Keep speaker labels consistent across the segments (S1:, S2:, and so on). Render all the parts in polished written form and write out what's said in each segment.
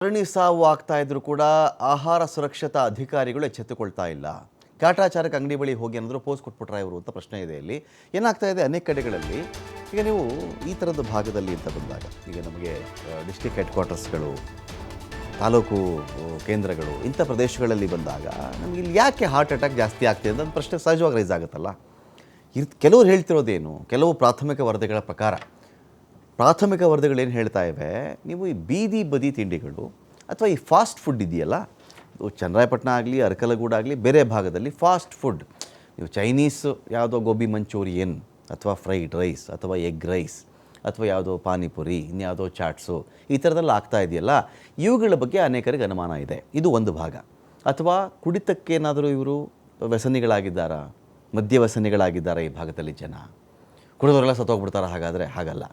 S1: ಸರಣಿ ಸಾವು ಆಗ್ತಾ ಇದ್ರು ಕೂಡ ಆಹಾರ ಸುರಕ್ಷತಾ ಅಧಿಕಾರಿಗಳು ಎಚ್ಚೆತ್ತುಕೊಳ್ತಾ ಇಲ್ಲ. ಕಾಟಾಚಾರಕ್ಕೆ ಅಂಗಡಿ ಬಳಿ ಹೋಗಿ ಏನಾದರೂ ಪೋಸ್ಟ್ ಕೊಟ್ಬಿಟ್ರಾ ಇವರು ಅಂತ ಪ್ರಶ್ನೆ ಇದೆ. ಇಲ್ಲಿ ಏನಾಗ್ತಾ ಇದೆ, ಅನೇಕ ಕಡೆಗಳಲ್ಲಿ ಈಗ ನೀವು ಈ ಥರದ ಭಾಗದಲ್ಲಿ ಅಂತ ಬಂದಾಗ, ಈಗ ನಮಗೆ ಡಿಸ್ಟ್ರಿಕ್ಟ್ ಹೆಡ್ ಕ್ವಾರ್ಟರ್ಸ್ಗಳು, ತಾಲೂಕು ಕೇಂದ್ರಗಳು, ಇಂಥ ಪ್ರದೇಶಗಳಲ್ಲಿ ಬಂದಾಗ ನಮಗೆ ಇಲ್ಲಿ ಯಾಕೆ ಹಾರ್ಟ್ ಅಟ್ಯಾಕ್ ಜಾಸ್ತಿ ಆಗ್ತಿದೆ ಅಂತ ಪ್ರಶ್ನೆ ಸಹಜವಾಗಿ ರೈಸ್ ಆಗುತ್ತಲ್ಲ. ಕೆಲವರು ಹೇಳ್ತಿರೋದೇನು, ಕೆಲವು ಪ್ರಾಥಮಿಕ ವರದಿಗಳ ಪ್ರಕಾರ ಪ್ರಾಥಮಿಕ ವರದಿಗಳೇನು ಹೇಳ್ತಾ ಇವೆ, ನೀವು ಈ ಬೀದಿ ಬದಿ ತಿಂಡಿಗಳು ಅಥವಾ ಈ ಫಾಸ್ಟ್ ಫುಡ್ ಇದೆಯಲ್ಲ, ಚನ್ನರಾಯಪಟ್ಟಣ ಆಗಲಿ, ಅರಕಲಗೂಡು ಆಗಲಿ, ಬೇರೆ ಭಾಗದಲ್ಲಿ ಫಾಸ್ಟ್ ಫುಡ್, ನೀವು ಚೈನೀಸ್ ಯಾವುದೋ ಗೋಬಿ ಮಂಚೂರಿಯನ್ ಅಥವಾ ಫ್ರೈಡ್ ರೈಸ್ ಅಥವಾ ಎಗ್ ರೈಸ್ ಅಥವಾ ಯಾವುದೋ ಪಾನಿಪುರಿ, ಇನ್ಯಾವುದೋ ಚಾಟ್ಸು, ಈ ಥರದೆಲ್ಲ ಆಗ್ತಾ ಇದೆಯಲ್ಲ, ಇವುಗಳ ಬಗ್ಗೆ ಅನೇಕರಿಗೆ ಅನುಮಾನ ಇದೆ. ಇದು ಒಂದು ಭಾಗ. ಅಥವಾ ಕುಡಿತಕ್ಕೇನಾದರೂ ಇವರು ವ್ಯಸನಿಗಳಾಗಿದ್ದಾರಾ, ಮದ್ಯ ವ್ಯಸನಿಗಳಾಗಿದ್ದಾರಾ ಈ ಭಾಗದಲ್ಲಿ ಜನ, ಕುಡಿದವರೆಲ್ಲ ಸತ್ತೋಗ್ಬಿಡ್ತಾರ? ಹಾಗಾದರೆ ಹಾಗಲ್ಲ.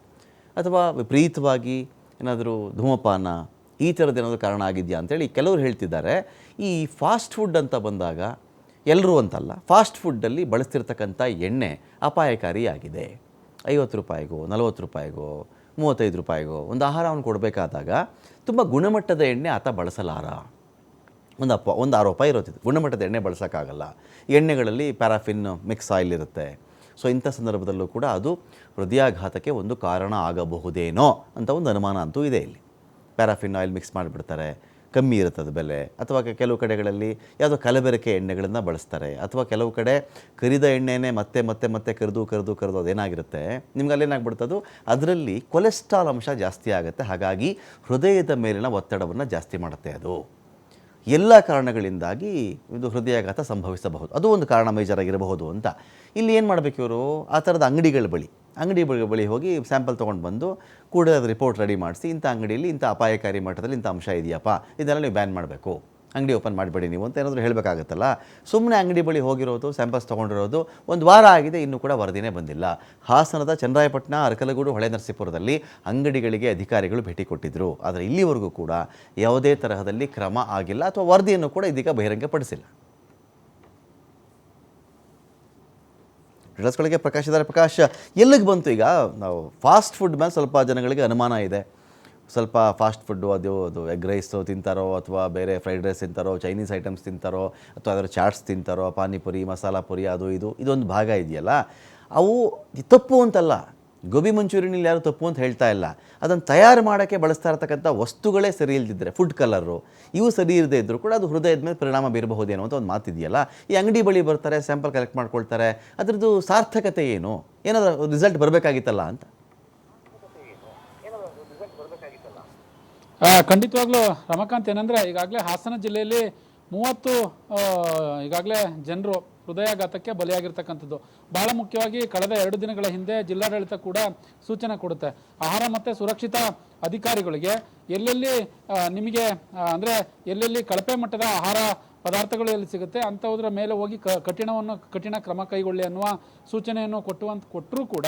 S1: ಅಥವಾ ವಿಪರೀತವಾಗಿ ಏನಾದರೂ ಧೂಮಪಾನ, ಈ ಥರದ್ದೇನಾದರೂ ಕಾರಣ ಆಗಿದೆಯಾ ಅಂತೇಳಿ ಕೆಲವರು ಹೇಳ್ತಿದ್ದಾರೆ. ಈ ಫಾಸ್ಟ್ ಫುಡ್ ಅಂತ ಬಂದಾಗ ಎಲ್ಲರೂ ಅಂತಲ್ಲ, ಫಾಸ್ಟ್ ಫುಡ್ಡಲ್ಲಿ ಬಳಸ್ತಿರ್ತಕ್ಕಂಥ ಎಣ್ಣೆ ಅಪಾಯಕಾರಿಯಾಗಿದೆ. 50 ರೂಪಾಯಿಗೋ 40 ರೂಪಾಯಿಗೋ 35 ರೂಪಾಯಿಗೋ ಒಂದು ಆಹಾರವನ್ನು ಕೊಡಬೇಕಾದಾಗ ತುಂಬ ಗುಣಮಟ್ಟದ ಎಣ್ಣೆ ಆತ ಬಳಸಲಾರ. ಒಂದು ಆರೋಪ ಇರೋತಿತ್ತು, ಗುಣಮಟ್ಟದ ಎಣ್ಣೆ ಬಳಸೋಕ್ಕಾಗಲ್ಲ, ಎಣ್ಣೆಗಳಲ್ಲಿ ಪ್ಯಾರಾಫಿನ್ ಮಿಕ್ಸ್ ಆಯಿಲ್ ಇರುತ್ತೆ. ಸೊ ಇಂಥ ಸಂದರ್ಭದಲ್ಲೂ ಕೂಡ ಅದು ಹೃದಯಾಘಾತಕ್ಕೆ ಒಂದು ಕಾರಣ ಆಗಬಹುದೇನೋ ಅಂತ ಒಂದು ಅನುಮಾನ ಅಂತೂ ಇದೆ. ಇಲ್ಲಿ ಪ್ಯಾರಾಫಿನ್ ಆಯಿಲ್ ಮಿಕ್ಸ್ ಮಾಡಿಬಿಡ್ತಾರೆ, ಕಮ್ಮಿ ಇರುತ್ತದೆ ಬೆಲೆ. ಅಥವಾ ಕೆಲವು ಕಡೆಗಳಲ್ಲಿ ಯಾವುದೋ ಕಲಬೆರಕೆ ಎಣ್ಣೆಗಳನ್ನು ಬಳಸ್ತಾರೆ. ಅಥವಾ ಕೆಲವು ಕಡೆ ಕರಿದ ಎಣ್ಣೆನೇ ಮತ್ತೆ ಮತ್ತೆ ಮತ್ತೆ ಕರೆದು ಅದೇನಾಗಿರುತ್ತೆ, ನಿಮ್ಗೆ ಅಲ್ಲೇನಾಗ್ಬಿಡ್ತದು, ಅದರಲ್ಲಿ ಕೊಲೆಸ್ಟ್ರಾಲ್ ಅಂಶ ಜಾಸ್ತಿ ಆಗುತ್ತೆ. ಹಾಗಾಗಿ ಹೃದಯದ ಮೇಲಿನ ಒತ್ತಡವನ್ನು ಜಾಸ್ತಿ ಮಾಡುತ್ತೆ. ಅದು ಎಲ್ಲ ಕಾರಣಗಳಿಂದಾಗಿ ಇದು ಹೃದಯಾಘಾತ ಸಂಭವಿಸಬಹುದು. ಅದು ಒಂದು ಕಾರಣ ಮೇಜರ್ ಆಗಿರಬಹುದು ಅಂತ. ಇಲ್ಲಿ ಏನು ಮಾಡಬೇಕು ಇವರು, ಆ ಥರದ ಅಂಗಡಿ ಬಳಿ ಹೋಗಿ ಸ್ಯಾಂಪಲ್ ತೊಗೊಂಡು ಬಂದು ಕೂಡಲೇ ಅದು ರಿಪೋರ್ಟ್ ರೆಡಿ ಮಾಡಿಸಿ, ಇಂಥ ಅಂಗಡಿಯಲ್ಲಿ ಇಂಥ ಅಪಾಯಕಾರಿ ಮಟ್ಟದಲ್ಲಿ ಇಂಥ ಅಂಶ ಇದೆಯಪ್ಪ, ಇದೆಲ್ಲ ನೀವು ಬ್ಯಾನ್ ಮಾಡಬೇಕು, ಅಂಗಡಿ ಓಪನ್ ಮಾಡಬೇಡಿ ನೀವು ಅಂತ ಏನಾದರೂ ಹೇಳಬೇಕಾಗತ್ತಲ್ಲ. ಸುಮ್ಮನೆ ಅಂಗಡಿ ಬಳಿ ಹೋಗಿರೋದು, ಸ್ಯಾಂಪಲ್ಸ್ ತೊಗೊಂಡಿರೋದು ಒಂದು ವಾರ ಆಗಿದೆ, ಇನ್ನೂ ಕೂಡ ವರದಿನೇ ಬಂದಿಲ್ಲ. ಹಾಸನದ ಚನ್ನರಾಯಪಟ್ಟಣ, ಅರಕಲಗೂಡು, ಹೊಳೆನರಸೀಪುರದಲ್ಲಿ ಅಂಗಡಿಗಳಿಗೆ ಅಧಿಕಾರಿಗಳು ಭೇಟಿ ಕೊಟ್ಟಿದ್ದರು. ಆದರೆ ಇಲ್ಲಿವರೆಗೂ ಕೂಡ ಯಾವುದೇ ತರಹದಲ್ಲಿ ಕ್ರಮ ಆಗಿಲ್ಲ, ಅಥವಾ ವರದಿಯನ್ನು ಕೂಡ ಇದೀಗ ಬಹಿರಂಗಪಡಿಸಿಲ್ಲ. ಡಿಟೇಲ್ಸ್ಗಳಿಗೆ ಪ್ರಕಾಶ್ ಇದ್ದಾರೆ. ಪ್ರಕಾಶ್, ಎಲ್ಲಿಗೆ ಬಂತು ಈಗ ನಾವು ಫಾಸ್ಟ್ ಫುಡ್ ಮೇಲೆ ಸ್ವಲ್ಪ ಜನಗಳಿಗೆ ಅನುಮಾನ ಇದೆ. ಸ್ವಲ್ಪ ಫಾಸ್ಟ್ ಫುಡ್ಡು ಅದು ಎಗ್ ರೈಸು ತಿಂತಾರೋ, ಅಥವಾ ಬೇರೆ ಫ್ರೈಡ್ ರೈಸ್ ತಿಂತಾರೋ, ಚೈನೀಸ್ ಐಟಮ್ಸ್ ತಿಂತಾರೋ, ಅಥವಾ ಅದರ ಚಾಟ್ಸ್ ತಿಂತಾರೋ, ಪಾನಿಪುರಿ, ಮಸಾಲ ಪುರಿ, ಅದು ಇದೊಂದು ಭಾಗ ಇದೆಯಲ್ಲ, ಅವು ತಪ್ಪು ಅಂತಲ್ಲ. ಗೋಬಿ ಮಂಚೂರಿಯಲ್ಲಿ ಯಾರು ತಪ್ಪು ಅಂತ ಹೇಳ್ತಾ ಇಲ್ಲ. ಅದನ್ನು ತಯಾರು ಮಾಡೋಕ್ಕೆ ಬಳಸ್ತಾ ಇರ್ತಕ್ಕಂಥ ವಸ್ತುಗಳೇ ಸರಿ ಇಲ್ದಿದ್ದರೆ, ಫುಡ್ ಕಲರು ಇವು ಸರಿ ಇರದೇ ಇದ್ದರೂ ಕೂಡ ಅದು ಹೃದಯದ ಮೇಲೆ ಪರಿಣಾಮ ಬೀರಬಹುದೇನೋ ಅಂತ ಒಂದು ಮಾತಿದೆಯಲ್ಲ. ಈ ಅಂಗಡಿ ಬಳಿ ಬರ್ತಾರೆ, ಸ್ಯಾಂಪಲ್ ಕಲೆಕ್ಟ್ ಮಾಡ್ಕೊಳ್ತಾರೆ, ಅದರದ್ದು ಸಾರ್ಥಕತೆ ಏನು, ಏನಾದರೂ ರಿಸಲ್ಟ್ ಬರಬೇಕಾಗಿತ್ತಲ್ಲ ಅಂತ.
S2: ಖಂಡಿತವಾಗ್ಲೂ ರಮಾಕಾಂತ್, ಏನಂದರೆ ಈಗಾಗಲೇ ಹಾಸನ ಜಿಲ್ಲೆಯಲ್ಲಿ 30 ಈಗಾಗಲೇ ಜನರು ಹೃದಯಾಘಾತಕ್ಕೆ ಬಲಿಯಾಗಿರ್ತಕ್ಕಂಥದ್ದು. ಬಹಳ ಮುಖ್ಯವಾಗಿ ಕಳೆದ 2 ದಿನಗಳ ಹಿಂದೆ ಜಿಲ್ಲಾಡಳಿತ ಕೂಡ ಸೂಚನೆ ಕೊಡುತ್ತೆ. ಆಹಾರ ಮತ್ತು ಸುರಕ್ಷಿತ ಅಧಿಕಾರಿಗಳಿಗೆ ಎಲ್ಲೆಲ್ಲಿ ನಿಮಗೆ ಅಂದರೆ ಎಲ್ಲೆಲ್ಲಿ ಕಳಪೆ ಮಟ್ಟದ ಆಹಾರ ಪದಾರ್ಥಗಳು ಎಲ್ಲಿ ಸಿಗುತ್ತೆ ಅಂಥವುದರ ಮೇಲೆ ಹೋಗಿ ಕಠಿಣ ಕ್ರಮ ಕೈಗೊಳ್ಳಿ ಅನ್ನುವ ಸೂಚನೆಯನ್ನು ಕೊಟ್ಟರೂ ಕೂಡ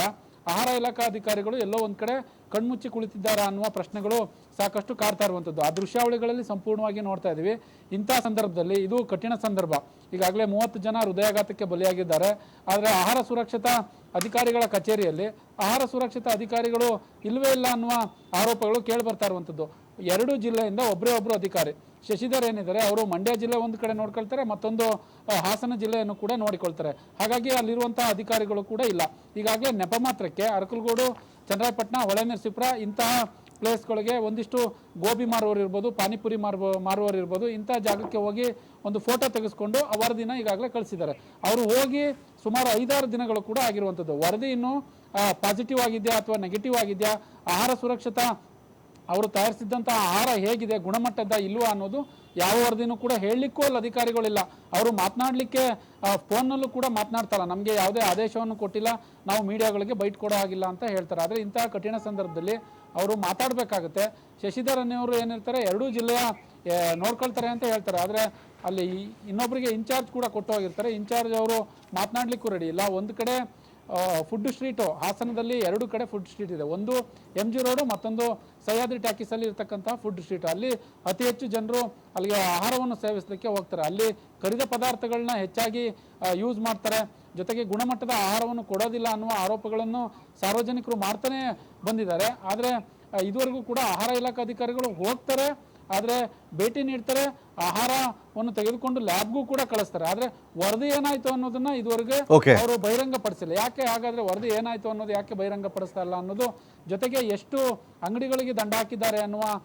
S2: ಆಹಾರ ಇಲಾಖಾ ಅಧಿಕಾರಿಗಳು ಎಲ್ಲೋ ಒಂದು ಕಡೆ ಕಣ್ಮುಚ್ಚಿ ಕುಳಿತಿದ್ದಾರಾ ಅನ್ನುವ ಪ್ರಶ್ನೆಗಳು ಸಾಕಷ್ಟು ಕಾಡ್ತಾ ಇರುವಂಥದ್ದು. ಆ ದೃಶ್ಯಾವಳಿಗಳಲ್ಲಿ ಸಂಪೂರ್ಣವಾಗಿ ನೋಡ್ತಾ ಇದ್ದೀವಿ. ಇಂಥ ಸಂದರ್ಭದಲ್ಲಿ ಇದು ಕಠಿಣ ಸಂದರ್ಭ. ಈಗಾಗಲೇ 30 ಜನ ಹೃದಯಾಘಾತಕ್ಕೆ ಬಲಿಯಾಗಿದ್ದಾರೆ. ಆದರೆ ಆಹಾರ ಸುರಕ್ಷತಾ ಅಧಿಕಾರಿಗಳ ಕಚೇರಿಯಲ್ಲಿ ಆಹಾರ ಸುರಕ್ಷತಾ ಅಧಿಕಾರಿಗಳು ಇಲ್ಲವೇ ಇಲ್ಲ ಅನ್ನುವ ಆರೋಪಗಳು ಕೇಳಿಬರ್ತಾ ಇರುವಂಥದ್ದು. 2 ಜಿಲ್ಲೆಯಿಂದ ಒಬ್ಬರು ಅಧಿಕಾರಿ ಶಶಿಧರ್ ಏನಿದ್ದಾರೆ, ಅವರು ಮಂಡ್ಯ ಜಿಲ್ಲೆ ಒಂದು ಕಡೆ ನೋಡ್ಕೊಳ್ತಾರೆ, ಮತ್ತೊಂದು ಹಾಸನ ಜಿಲ್ಲೆಯನ್ನು ಕೂಡ ನೋಡಿಕೊಳ್ತಾರೆ. ಹಾಗಾಗಿ ಅಲ್ಲಿರುವಂಥ ಅಧಿಕಾರಿಗಳು ಕೂಡ ಇಲ್ಲ. ಈಗಾಗಲೇ ನೆಪ ಮಾತ್ರಕ್ಕೆ ಅರಕಲಗೂಡು, ಚನ್ನರಾಯಪಟ್ಟಣ, ಹೊಳೆನರಸೀಪುರ ಇಂತಹ ಪ್ಲೇಸ್ಗಳಿಗೆ ಒಂದಿಷ್ಟು ಗೋಬಿ ಮಾರುವವರು ಇರ್ಬೋದು, ಪಾನಿಪುರಿ ಮಾರುವವರು ಇರ್ಬೋದು, ಇಂಥ ಜಾಗಕ್ಕೆ ಹೋಗಿ ಒಂದು ಫೋಟೋ ತೆಗೆಸ್ಕೊಂಡು ಆ ವರದಿನ ಈಗಾಗಲೇ ಕಳಿಸಿದ್ದಾರೆ. ಅವರು ಹೋಗಿ ಸುಮಾರು 5-6 ದಿನಗಳು ಕೂಡ ಆಗಿರುವಂಥದ್ದು. ವರದಿ ಇನ್ನೂ ಪಾಸಿಟಿವ್ ಆಗಿದೆಯಾ ಅಥವಾ ನೆಗೆಟಿವ್ ಆಗಿದೆಯಾ, ಆಹಾರ ಸುರಕ್ಷತಾ ಅವರು ತಯಾರಿಸಿದಂಥ ಆಹಾರ ಹೇಗಿದೆ, ಗುಣಮಟ್ಟದ ಇಲ್ವಾ ಅನ್ನೋದು ಯಾವ ವರದಿನೂ ಕೂಡ ಹೇಳಲಿಕ್ಕೂ ಅಲ್ಲಿ ಅಧಿಕಾರಿಗಳಿಲ್ಲ. ಅವರು ಮಾತನಾಡಲಿಕ್ಕೆ ಫೋನ್ನಲ್ಲೂ ಕೂಡ ಮಾತನಾಡ್ತಾರ, ನಮಗೆ ಯಾವುದೇ ಆದೇಶವನ್ನು ಕೊಟ್ಟಿಲ್ಲ, ನಾವು ಮೀಡಿಯಾಗಳಿಗೆ ಬೈಟ್ ಕೊಡೋ ಹಾಗಿಲ್ಲ ಅಂತ ಹೇಳ್ತಾರೆ. ಆದರೆ ಇಂತಹ ಕಠಿಣ ಸಂದರ್ಭದಲ್ಲಿ ಅವರು ಮಾತಾಡಬೇಕಾಗುತ್ತೆ. ಶಶಿಧರ್ ಅನ್ನೋರು ಏನಿರ್ತಾರೆ 2 ಜಿಲ್ಲೆಯ ನೋಡ್ಕೊಳ್ತಾರೆ ಅಂತ ಹೇಳ್ತಾರೆ. ಆದರೆ ಅಲ್ಲಿ ಇನ್ನೊಬ್ಬರಿಗೆ ಇನ್ಚಾರ್ಜ್ ಕೂಡ ಕೊಟ್ಟು ಹೋಗಿರ್ತಾರೆ. ಇನ್ಚಾರ್ಜ್ ಅವರು ಮಾತನಾಡಲಿಕ್ಕೂ ರೆಡಿ ಇಲ್ಲ. ಒಂದು ಕಡೆ ಫುಡ್ ಸ್ಟ್ರೀಟು ಹಾಸನದಲ್ಲಿ 2 ಕಡೆ ಫುಡ್ ಸ್ಟ್ರೀಟ್ ಇದೆ. ಒಂದು MG ರೋಡು, ಮತ್ತೊಂದು ಸಹ್ಯಾದ್ರಿ ಟಾಕೀಸಲ್ಲಿ ಇರ್ತಕ್ಕಂಥ ಫುಡ್ ಸ್ಟ್ರೀಟ್. ಅಲ್ಲಿ ಅತಿ ಹೆಚ್ಚು ಜನರು ಅಲ್ಲಿಗೆ ಆಹಾರವನ್ನು ಸೇವಿಸಲಿಕ್ಕೆ ಹೋಗ್ತಾರೆ. ಅಲ್ಲಿ ಕರಿದ ಪದಾರ್ಥಗಳನ್ನ ಹೆಚ್ಚಾಗಿ ಯೂಸ್ ಮಾಡ್ತಾರೆ. ಜೊತೆಗೆ ಗುಣಮಟ್ಟದ ಆಹಾರವನ್ನು ಕೊಡೋದಿಲ್ಲ ಅನ್ನುವ ಆರೋಪಗಳನ್ನು ಸಾರ್ವಜನಿಕರು ಮಾಡ್ತಾನೆ ಬಂದಿದ್ದಾರೆ. ಆದರೆ ಇದುವರೆಗೂ ಕೂಡ ಆಹಾರ ಇಲಾಖೆ ಅಧಿಕಾರಿಗಳು ಹೋಗ್ತಾರೆ, ಆದರೆ ಭೇಟಿ ನೀಡ್ತಾರೆ, ಆಹಾರವನ್ನು ತೆಗೆದುಕೊಂಡು ಲ್ಯಾಬ್ಗೂ ಕೂಡ ಕಳಿಸ್ತಾರೆ. ಆದರೆ ವರದಿ ಏನಾಯ್ತು ಅನ್ನೋದನ್ನ ಇದುವರೆಗೆ ಅವರು ಬಹಿರಂಗ ಪಡಿಸಿಲ್ಲ. ಯಾಕೆ ಹಾಗಾದ್ರೆ ವರದಿ ಏನಾಯ್ತು ಅನ್ನೋದು ಯಾಕೆ ಬಹಿರಂಗ ಪಡಿಸ್ತಾ ಇಲ್ಲ ಅನ್ನೋದು, ಜೊತೆಗೆ ಎಷ್ಟು ಅಂಗಡಿಗಳಿಗೆ ದಂಡ ಹಾಕಿದ್ದಾರೆ ಅನ್ನುವ